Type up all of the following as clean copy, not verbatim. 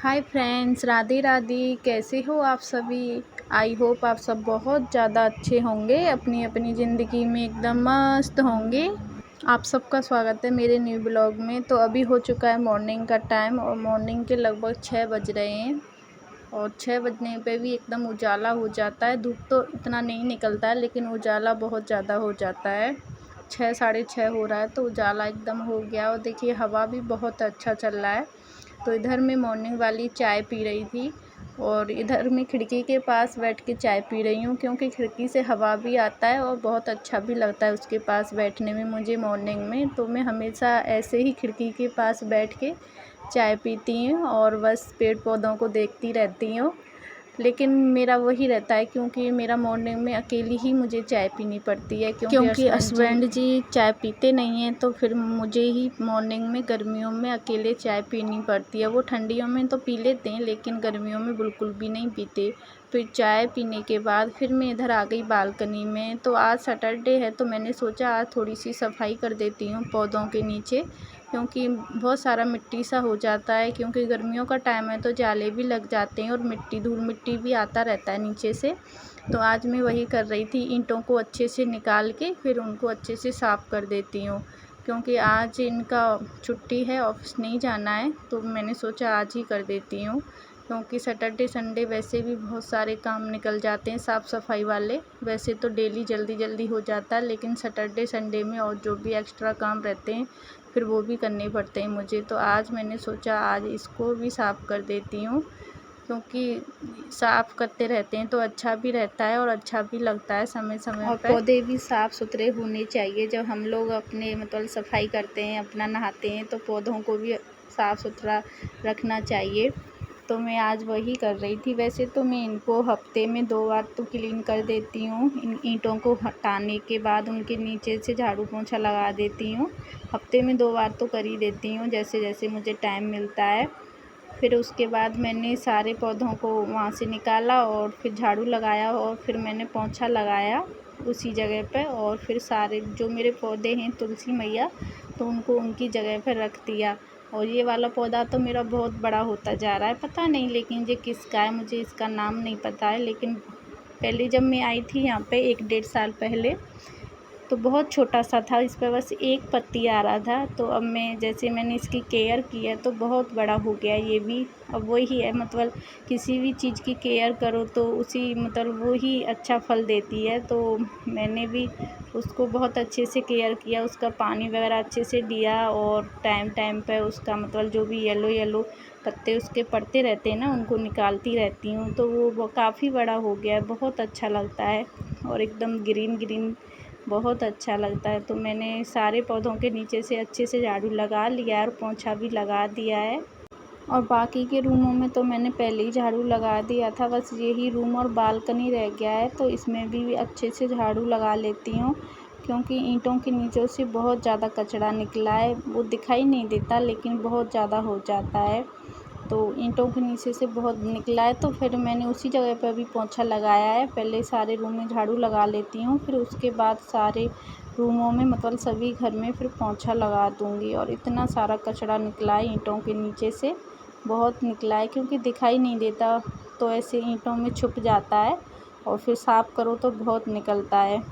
Hi friends, Radhe Radhe. कैसे हो आप सभी। आई होप आप सब बहुत ज़्यादा अच्छे होंगे, अपनी अपनी ज़िंदगी में एकदम मस्त होंगे। आप सबका स्वागत है मेरे न्यू ब्लॉग में। तो अभी हो चुका है मॉर्निंग का टाइम और मॉर्निंग के लगभग 6 बज रहे हैं और 6 बजने पे भी एकदम उजाला हो जाता है। धूप तो इतना नहीं निकलता है लेकिन उजाला बहुत ज़्यादा हो जाता है। 6 साढ़े 6 हो रहा है तो उजाला एकदम हो गया। और देखिए हवा भी बहुत अच्छा चल रहा है। तो इधर मैं मॉर्निंग वाली चाय पी रही थी और इधर मैं खिड़की के पास बैठ के चाय पी रही हूँ, क्योंकि खिड़की से हवा भी आता है और बहुत अच्छा भी लगता है उसके पास बैठने में मुझे मॉर्निंग में। तो मैं हमेशा ऐसे ही खिड़की के पास बैठ के चाय पीती हूँ और बस पेड़ पौधों को देखती रहती हूँ। लेकिन मेरा वही रहता है, क्योंकि मेरा मॉर्निंग में अकेली ही मुझे चाय पीनी पड़ती है, क्योंकि हस्बैंड जी चाय पीते नहीं हैं। तो फिर मुझे ही मॉर्निंग में गर्मियों में अकेले चाय पीनी पड़ती है। वो ठंडियों में तो पी लेते हैं लेकिन गर्मियों में बिल्कुल भी नहीं पीते। फिर चाय पीने के बाद फिर मैं इधर आ गई बालकनी में। तो आज सैटरडे है तो मैंने सोचा आज थोड़ी सी सफाई कर देती हूँ पौधों के नीचे, क्योंकि बहुत सारा मिट्टी सा हो जाता है। क्योंकि गर्मियों का टाइम है तो जाले भी लग जाते हैं और मिट्टी धूल मिट्टी भी आता रहता है नीचे से। तो आज मैं वही कर रही थी, ईंटों को अच्छे से निकाल के फिर उनको अच्छे से साफ़ कर देती हूँ। क्योंकि आज इनका छुट्टी है, ऑफिस नहीं जाना है, तो मैंने सोचा आज ही कर देती हूँ। क्योंकि सैटरडे संडे वैसे भी बहुत सारे काम निकल जाते हैं साफ़ सफाई वाले। वैसे तो डेली जल्दी जल्दी हो जाता है लेकिन सैटरडे संडे में और जो भी एक्स्ट्रा काम रहते हैं फिर वो भी करने पड़ते हैं मुझे। तो आज मैंने सोचा आज इसको भी साफ़ कर देती हूँ, क्योंकि साफ़ करते रहते हैं तो अच्छा भी रहता है और अच्छा भी लगता है समय समय और पौधे भी साफ़ सुथरे होने चाहिए। जब हम लोग अपने मतलब सफाई करते हैं, अपना नहाते हैं, तो पौधों को भी साफ़ सुथरा रखना चाहिए। तो मैं आज वही कर रही थी। वैसे तो मैं इनको हफ्ते में 2 बार तो क्लीन कर देती हूँ। इन ईंटों को हटाने के बाद उनके नीचे से झाड़ू पोंछा लगा देती हूँ। हफ्ते में 2 बार तो कर ही देती हूँ, जैसे जैसे मुझे टाइम मिलता है। फिर उसके बाद मैंने सारे पौधों को वहाँ से निकाला और फिर झाड़ू लगाया और फिर मैंने पोंछा लगाया उसी जगह पे। और फिर सारे जो मेरे पौधे हैं तुलसी मैया, तो उनको उनकी जगह पर रख दिया। और ये वाला पौधा तो मेरा बहुत बड़ा होता जा रहा है, पता नहीं लेकिन ये किसका है, मुझे इसका नाम नहीं पता है। लेकिन पहले जब मैं आई थी यहाँ पे 1 डेढ़ साल पहले, तो बहुत छोटा सा था, इस पर बस एक पत्ती आ रहा था। तो अब मैंने इसकी केयर की है तो बहुत बड़ा हो गया ये भी। अब वही है, मतलब किसी भी चीज़ की केयर करो तो उसी मतलब वो ही अच्छा फल देती है। तो मैंने भी उसको बहुत अच्छे से केयर किया, उसका पानी वगैरह अच्छे से दिया और टाइम टाइम पर उसका मतलब जो भी येलो येलो पत्ते उसके पड़ते रहते हैं ना, उनको निकालती रहती हूँ। तो वो काफ़ी बड़ा हो गया है, बहुत अच्छा लगता है और एकदम ग्रीन ग्रीन बहुत अच्छा लगता है। तो मैंने सारे पौधों के नीचे से अच्छे से झाड़ू लगा लिया है और पोंछा भी लगा दिया है। और बाकी के रूमों में तो मैंने पहले ही झाड़ू लगा दिया था, बस यही रूम और बालकनी रह गया है। तो इसमें भी अच्छे से झाड़ू लगा लेती हूँ, क्योंकि ईंटों के नीचे से बहुत ज़्यादा कचरा निकला है। वो दिखाई नहीं देता लेकिन बहुत ज़्यादा हो जाता है। तो ईंटों के नीचे से बहुत निकला है तो फिर मैंने उसी जगह पर भी पोंछा लगाया है। पहले सारे रूम में झाड़ू लगा लेती हूँ, फिर उसके बाद सारे रूमों में मतलब सभी घर में फिर पोंछा लगा दूँगी। और इतना सारा कचरा निकला है ईंटों के नीचे से, बहुत निकला है, क्योंकि दिखाई नहीं देता तो ऐसे ईंटों में छुप जाता है और फिर साफ़ करो तो बहुत निकलता है।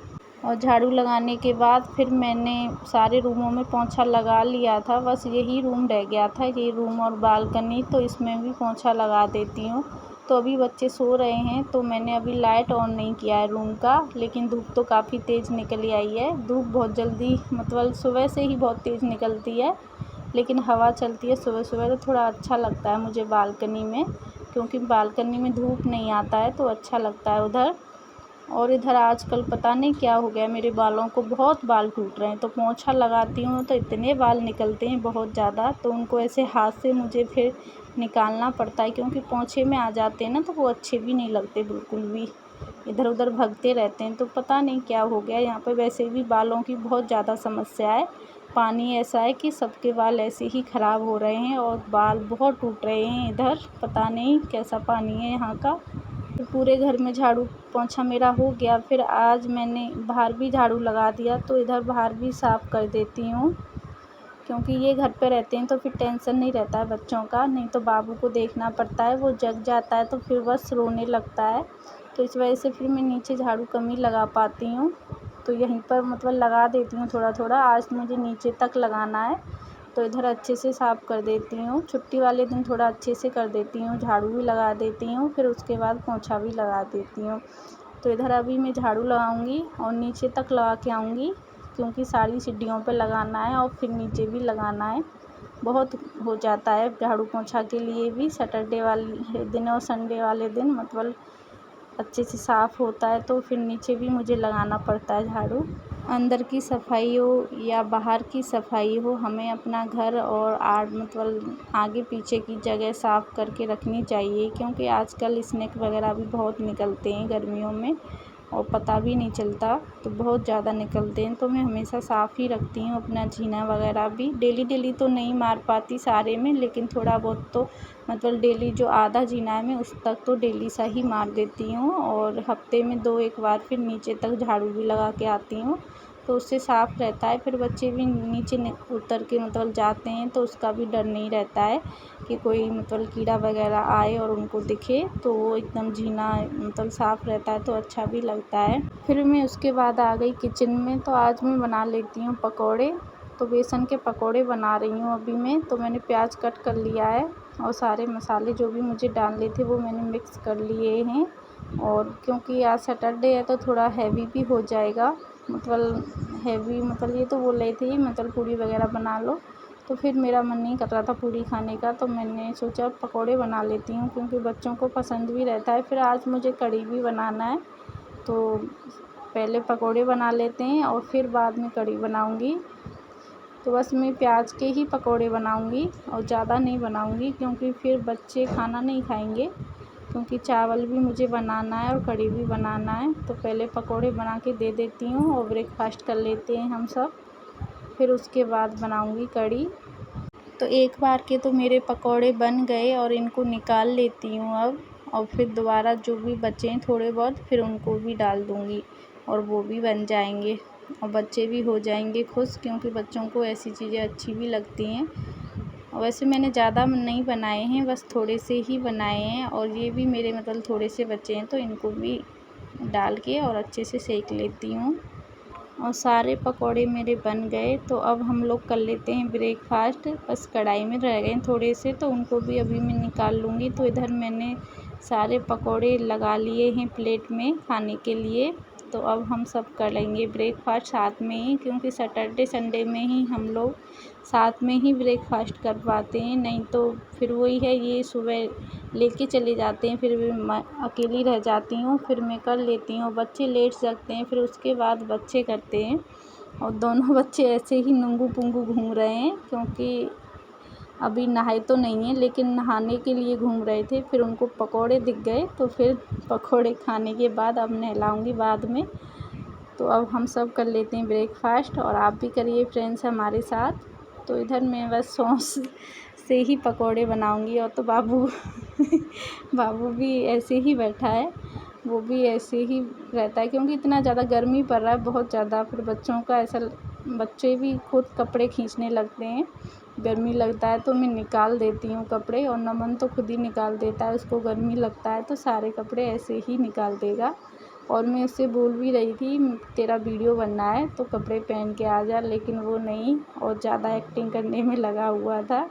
और झाड़ू लगाने के बाद फिर मैंने सारे रूमों में पोंछा लगा लिया था, बस यही रूम रह गया था, ये रूम और बालकनी। तो इसमें भी पोंछा लगा देती हूँ। तो अभी बच्चे सो रहे हैं तो मैंने अभी लाइट ऑन नहीं किया है रूम का, लेकिन धूप तो काफ़ी तेज़ निकल आई है। धूप बहुत जल्दी मतलब सुबह से ही बहुत तेज़ निकलती है, लेकिन हवा चलती है सुबह सुबह तो थोड़ा अच्छा लगता है मुझे बालकनी में, क्योंकि बालकनी में धूप नहीं आता है तो अच्छा लगता है उधर। और इधर आजकल पता नहीं क्या हो गया, मेरे बालों को बहुत बाल टूट रहे हैं। तो पोंछा लगाती हूँ तो इतने बाल निकलते हैं बहुत ज़्यादा, तो उनको ऐसे हाथ से मुझे फिर निकालना पड़ता है, क्योंकि पोंछे में आ जाते हैं ना तो वो अच्छे भी नहीं लगते बिल्कुल भी, इधर उधर भगते रहते हैं। तो पता नहीं क्या हो गया यहाँ पे, वैसे भी बालों की बहुत ज़्यादा समस्या है। पानी ऐसा है कि सबके बाल ऐसे ही ख़राब हो रहे हैं और बाल बहुत टूट रहे हैं इधर, पता नहीं कैसा पानी है यहाँ का। तो पूरे घर में झाड़ू पोंछा मेरा हो गया। फिर आज मैंने बाहर भी झाड़ू लगा दिया, तो इधर बाहर भी साफ़ कर देती हूँ। क्योंकि ये घर पे रहते हैं तो फिर टेंशन नहीं रहता है बच्चों का, नहीं तो बाबू को देखना पड़ता है, वो जग जाता है तो फिर बस रोने लगता है। तो इस वजह से फिर मैं नीचे झाड़ू कम ही लगा पाती हूँ, तो यहीं पर मतलब लगा देती हूँ थोड़ा थोड़ा। आज मुझे नीचे तक लगाना है तो इधर अच्छे से साफ़ कर देती हूँ। छुट्टी वाले दिन थोड़ा अच्छे से कर देती हूँ, झाड़ू भी लगा देती हूँ, फिर उसके बाद पोंछा भी लगा देती हूँ। तो इधर अभी मैं झाड़ू लगाऊंगी और नीचे तक लगा के आऊँगी, क्योंकि सारी सीढ़ियों पे लगाना है और फिर नीचे भी लगाना है। बहुत हो जाता है झाड़ू पोंछा के लिए भी। सैटरडे वाले दिन और संडे वाले दिन मतलब अच्छे से साफ़ होता है, तो फिर नीचे भी मुझे लगाना पड़ता है झाड़ू। अंदर की सफाई हो या बाहर की सफाई हो, हमें अपना घर और मतलब आगे पीछे की जगह साफ़ करके रखनी चाहिए, क्योंकि आजकल स्नेक वगैरह भी बहुत निकलते हैं गर्मियों में और पता भी नहीं चलता, तो बहुत ज़्यादा निकलते हैं। तो मैं हमेशा साफ़ ही रखती हूँ अपना जीना वगैरह भी। डेली तो नहीं मार पाती सारे में, लेकिन थोड़ा बहुत तो मतलब डेली जो आधा जीना है मैं उस तक तो डेली सा ही मार देती हूँ, और हफ्ते में 2-1 बार फिर नीचे तक झाड़ू भी लगा के आती हूँ, तो उससे साफ़ रहता है। फिर बच्चे भी नीचे उतर के मतलब जाते हैं तो उसका भी डर नहीं रहता है कि कोई मतलब कीड़ा वगैरह आए और उनको दिखे, तो वो एकदम जीना मतलब साफ़ रहता है, तो अच्छा भी लगता है। फिर मैं उसके बाद आ गई किचन में, तो आज मैं बना लेती हूँ पकौड़े। तो बेसन के पकौड़े बना रही हूँ अभी मैं। तो मैंने प्याज कट कर लिया है और सारे मसाले जो भी मुझे डालने थे वो मैंने मिक्स कर लिए हैं। और क्योंकि आज सैटरडे है तो थोड़ा हैवी भी हो जाएगा, मतलब हैवी मतलब ये तो बोल रहे थे मतलब पूड़ी वगैरह बना लो, तो फिर मेरा मन नहीं कर रहा था पूड़ी खाने का, तो मैंने सोचा पकौड़े बना लेती हूँ, क्योंकि बच्चों को पसंद भी रहता है। फिर आज मुझे कढ़ी भी बनाना है, तो पहले पकौड़े बना लेते हैं और फिर बाद में कढ़ी बनाऊँगी। तो बस मैं प्याज के ही पकौड़े बनाऊँगी और ज़्यादा नहीं बनाऊँगी, क्योंकि फिर बच्चे खाना नहीं खाएंगे, क्योंकि चावल भी मुझे बनाना है और कढ़ी भी बनाना है। तो पहले पकौड़े बना के दे देती हूँ और ब्रेकफास्ट कर लेते हैं हम सब, फिर उसके बाद बनाऊँगी कढ़ी। तो एक बार के तो मेरे पकौड़े बन गए और इनको निकाल लेती हूँ अब, और फिर दोबारा जो भी बचे हैं थोड़े बहुत फिर उनको भी डाल दूँगी और वो भी बन जाएंगे और बच्चे भी हो जाएंगे खुश, क्योंकि बच्चों को ऐसी चीज़ें अच्छी भी लगती हैं। और वैसे मैंने ज़्यादा नहीं बनाए हैं, बस थोड़े से ही बनाए हैं, और ये भी मेरे मतलब थोड़े से बचे हैं, तो इनको भी डाल के और अच्छे से सेक लेती हूँ। और सारे पकौड़े मेरे बन गए, तो अब हम लोग कर लेते हैं ब्रेकफास्ट। बस कढ़ाई में रह गए थोड़े से, तो उनको भी अभी मैं निकाल लूँगी। तो इधर मैंने सारे पकौड़े लगा लिए हैं प्लेट में खाने के लिए। तो अब हम सब कर लेंगे ब्रेकफास्ट साथ में ही, क्योंकि सैटरडे संडे में ही हम लोग साथ में ही ब्रेकफास्ट कर पाते हैं, नहीं तो फिर वही है, ये सुबह लेके चले जाते हैं, फिर मैं अकेली रह जाती हूँ, फिर मैं कर लेती हूँ। बच्चे लेट जगते हैं, फिर उसके बाद बच्चे करते हैं, और दोनों बच्चे ऐसे ही नंगू पुंगू घूम रहे हैं, क्योंकि अभी नहाए तो नहीं है लेकिन नहाने के लिए घूम रहे थे। फिर उनको पकौड़े दिख गए, तो फिर पकौड़े खाने के बाद अब नहलाऊँगी बाद में। तो अब हम सब कर लेते हैं ब्रेकफास्ट, और आप भी करिए फ्रेंड्स हमारे साथ। तो इधर मैं बस सॉस से ही पकौड़े बनाऊँगी, और तो बाबू बाबू भी ऐसे ही बैठा है, वो भी ऐसे ही रहता है, क्योंकि इतना ज़्यादा गर्मी पड़ रहा है बहुत ज़्यादा। फिर बच्चों का ऐसा, बच्चे भी खुद कपड़े खींचने लगते हैं, गर्मी लगता है तो मैं निकाल देती हूँ कपड़े, और नमन तो खुद ही निकाल देता है, उसको गर्मी लगता है तो सारे कपड़े ऐसे ही निकाल देगा। और मैं उससे बोल भी रही थी तेरा वीडियो बनना है तो कपड़े पहन के आ जा, लेकिन वो नहीं, और ज़्यादा एक्टिंग करने में लगा हुआ था,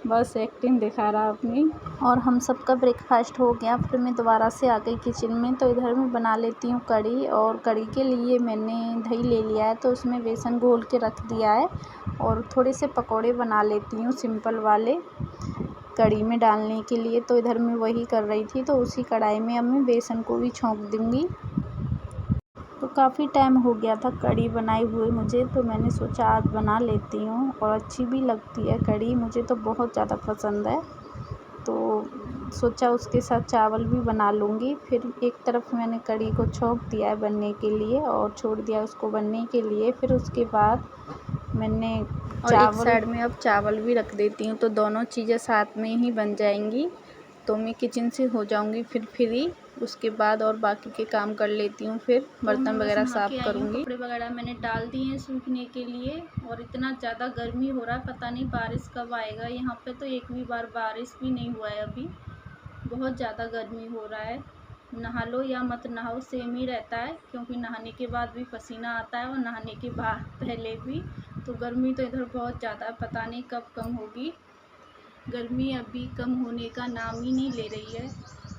बस एक्टिंग दिखा रहा अपनी। और हम सबका ब्रेकफास्ट हो गया, फिर मैं दोबारा से आ गई किचन में। तो इधर मैं बना लेती हूँ कढ़ी, और कढ़ी के लिए मैंने दही ले लिया है, तो उसमें बेसन घोल के रख दिया है, और थोड़े से पकौड़े बना लेती हूँ सिंपल वाले कढ़ी में डालने के लिए। तो इधर मैं वही कर रही थी, तो उसी कढ़ाई में अब मैं बेसन को भी छोंक दूँगी। तो काफ़ी टाइम हो गया था कढ़ी बनाए हुए मुझे, तो मैंने सोचा आज बना लेती हूँ, और अच्छी भी लगती है कढ़ी, मुझे तो बहुत ज़्यादा पसंद है। तो सोचा उसके साथ चावल भी बना लूँगी। फिर एक तरफ मैंने कढ़ी को छोंक दिया है बनने के लिए, और छोड़ दिया उसको बनने के लिए। फिर उसके बाद मैंने और एक साइड में अब चावल भी रख देती हूँ, तो दोनों चीज़ें साथ में ही बन जाएंगी। तो मैं किचन से हो जाऊंगी फिर फ्री। उसके बाद और बाकी के काम कर लेती हूँ, फिर बर्तन वगैरह साफ़ करूँगी। कपड़े वगैरह मैंने डाल दिए हैं सूखने के लिए। और इतना ज़्यादा गर्मी हो रहा है, पता नहीं बारिश कब आएगा। यहाँ पे तो एक भी बार बारिश भी नहीं हुआ है अभी। बहुत ज़्यादा गर्मी हो रहा है। नहा लो या मत नहाओ सेम ही रहता है, क्योंकि नहाने के बाद भी पसीना आता है और नहाने के बाद पहले भी। तो गर्मी तो इधर बहुत ज़्यादा है, पता नहीं कब कम होगी। गर्मी अभी कम होने का नाम ही नहीं ले रही है।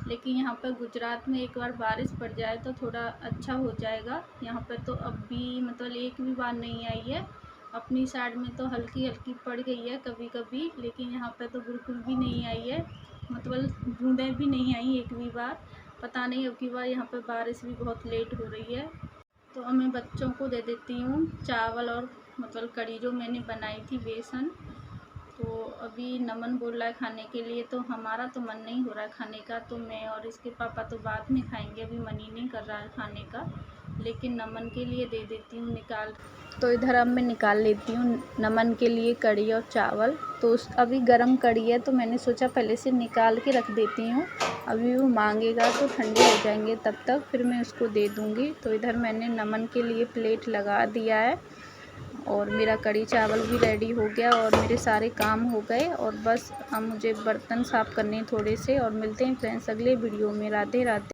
लेकिन यहाँ पर गुजरात में एक बार बारिश पड़ जाए तो थोड़ा अच्छा हो जाएगा। यहाँ पर तो अभी मतलब एक भी बार नहीं आई है। अपनी साइड में तो हल्की हल्की पड़ गई है कभी कभी, लेकिन यहाँ पर तो बिल्कुल भी नहीं आई है। मतलब बूंदें भी नहीं आई एक भी बार। पता नहीं अब की बार यहाँ पर बारिश भी बहुत लेट हो रही है। तो अब मैं बच्चों को दे देती हूँ चावल और मतलब कढ़ी जो मैंने बनाई थी बेसन। तो अभी नमन बोल रहा है खाने के लिए, तो हमारा तो मन नहीं हो रहा है खाने का। तो मैं और इसके पापा तो बाद में खाएंगे, अभी मन ही नहीं कर रहा है खाने का। लेकिन नमन के लिए दे देती हूँ निकाल। तो इधर अब मैं निकाल लेती हूँ नमन के लिए कढ़ी और चावल। तो अभी गरम कढ़ी है तो मैंने सोचा पहले से निकाल के रख देती हूँ। अभी वो मांगेगा तो ठंडे हो जाएंगे, तब तक फिर मैं उसको दे दूँगी। तो इधर मैंने नमन के लिए प्लेट लगा दिया है और मेरा कढ़ी चावल भी रेडी हो गया और मेरे सारे काम हो गए। और बस अब मुझे बर्तन साफ़ करने थोड़े से। और मिलते हैं फ्रेंड्स अगले वीडियो में। राधे राधे।